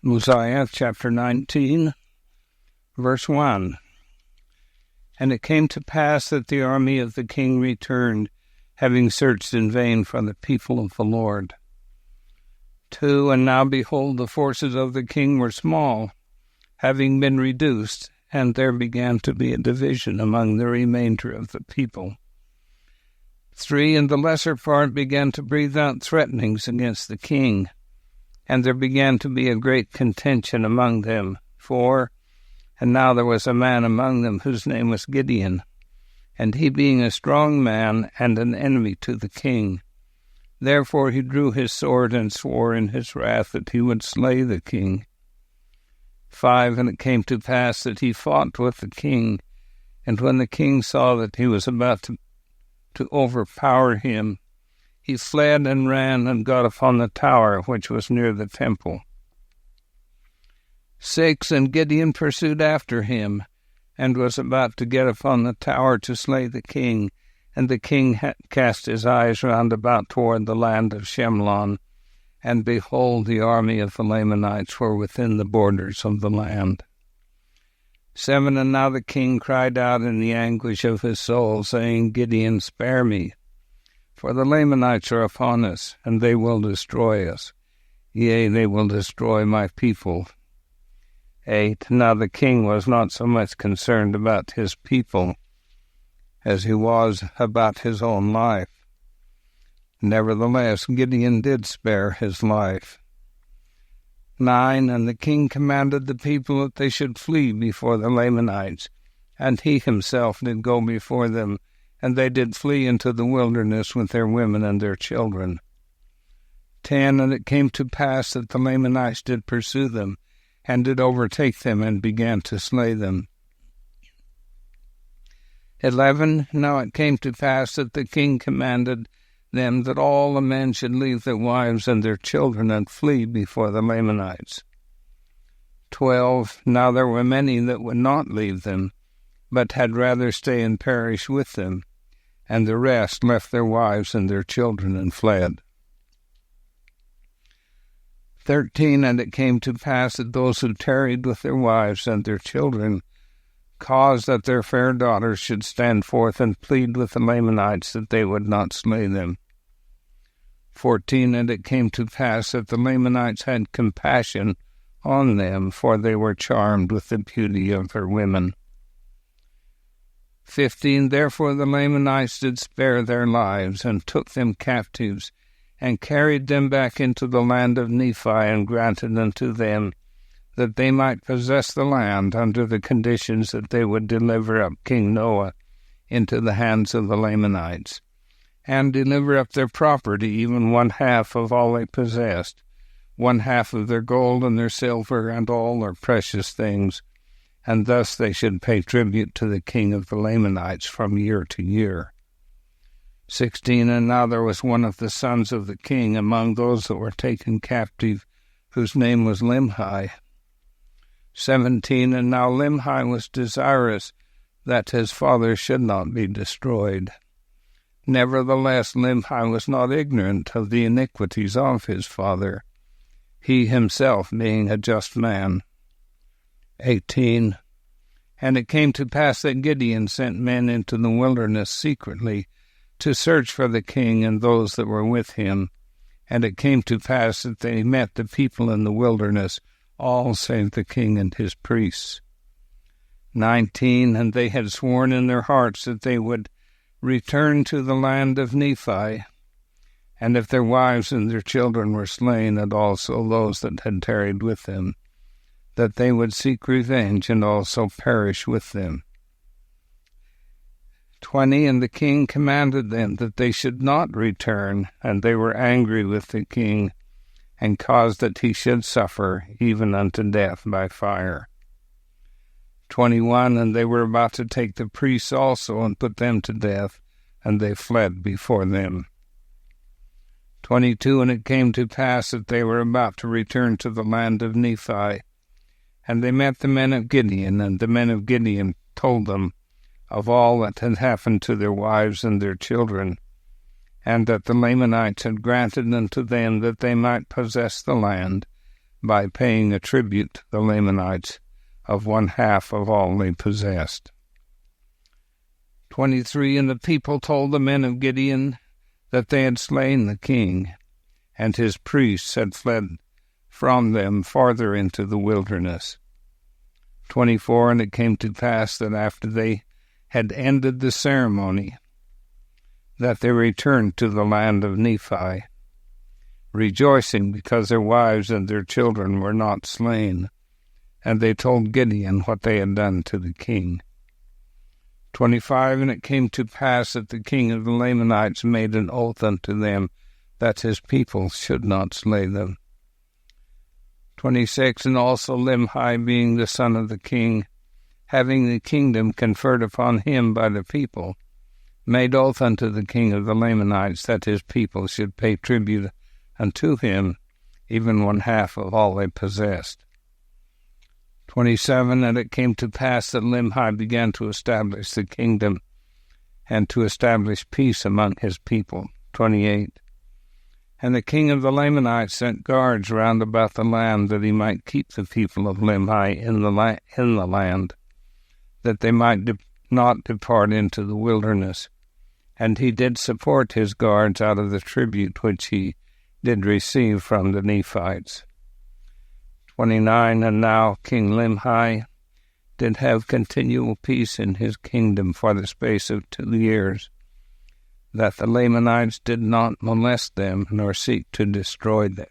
Mosiah chapter 19, verse 1. And it came to pass that the army of the king returned, having searched in vain for the people of the Lord. 2. And now behold, the forces of the king were small, having been reduced, and there began to be a division among the remainder of the people. 3. And the lesser part began to breathe out threatenings against the king, and there began to be a great contention among them. 4. And now there was a man among them whose name was Gideon, and he being a strong man and an enemy to the king. Therefore he drew his sword and swore in his wrath that he would slay the king. 5. And it came to pass that he fought with the king, and when the king saw that he was about to overpower him, he fled and ran and got upon the tower which was near the temple. 6. And Gideon pursued after him, and was about to get upon the tower to slay the king. And the king cast his eyes round about toward the land of Shemlon, and behold, the army of the Lamanites were within the borders of the land. 7. And now the king cried out in the anguish of his soul, saying, Gideon, spare me, for the Lamanites are upon us, and they will destroy us. Yea, they will destroy my people. 8. Now the king was not so much concerned about his people as he was about his own life. Nevertheless, Gideon did spare his life. 9. And the king commanded the people that they should flee before the Lamanites, and he himself did go before them, and they did flee into the wilderness with their women and their children. 10. And it came to pass that the Lamanites did pursue them, and did overtake them, and began to slay them. 11. Now it came to pass that the king commanded them that all the men should leave their wives and their children, and flee before the Lamanites. 12. Now there were many that would not leave them, but had rather stay and perish with them, and the rest left their wives and their children and fled. 13. And it came to pass that those who tarried with their wives and their children caused that their fair daughters should stand forth and plead with the Lamanites that they would not slay them. 14. And it came to pass that the Lamanites had compassion on them, for they were charmed with the beauty of their women. 15. Therefore the Lamanites did spare their lives, and took them captives, and carried them back into the land of Nephi, and granted unto them that they might possess the land under the conditions that they would deliver up King Noah into the hands of the Lamanites, and deliver up their property, even 1/2 of all they possessed, 1/2 of their gold and their silver, and all their precious things, and thus they should pay tribute to the king of the Lamanites from year to year. 16. And now there was one of the sons of the king among those that were taken captive, whose name was Limhi. 17. And now Limhi was desirous that his father should not be destroyed. Nevertheless, Limhi was not ignorant of the iniquities of his father, he himself being a just man. 18. And it came to pass that Gideon sent men into the wilderness secretly to search for the king and those that were with him. And it came to pass that they met the people in the wilderness, all save the king and his priests. 19. And they had sworn in their hearts that they would return to the land of Nephi, and if their wives and their children were slain, and also those that had tarried with them, that they would seek revenge and also perish with them. 20. And the king commanded them that they should not return, and they were angry with the king, and caused that he should suffer, even unto death by fire. 21. And they were about to take the priests also, and put them to death, and they fled before them. 22. And it came to pass that they were about to return to the land of Nephi, and they met the men of Gideon, and the men of Gideon told them of all that had happened to their wives and their children, and that the Lamanites had granted unto them that they might possess the land, by paying a tribute to the Lamanites of 1/2 of all they possessed. 23. And the people told the men of Gideon that they had slain the king, and his priests had fled from them farther into the wilderness. 24. And it came to pass that after they had ended the ceremony, that they returned to the land of Nephi, rejoicing because their wives and their children were not slain. And they told Gideon what they had done to the king. 25. And it came to pass that the king of the Lamanites made an oath unto them that his people should not slay them. 26. And also Limhi, being the son of the king, having the kingdom conferred upon him by the people, made oath unto the king of the Lamanites that his people should pay tribute unto him, even 1/2 of all they possessed. 27. And it came to pass that Limhi began to establish the kingdom and to establish peace among his people. 28. And the king of the Lamanites sent guards round about the land, that he might keep the people of Limhi in the land, that they might not depart into the wilderness. And he did support his guards out of the tribute which he did receive from the Nephites. 29. And now King Limhi did have continual peace in his kingdom for the space of 2 years, that the Lamanites did not molest them nor seek to destroy them.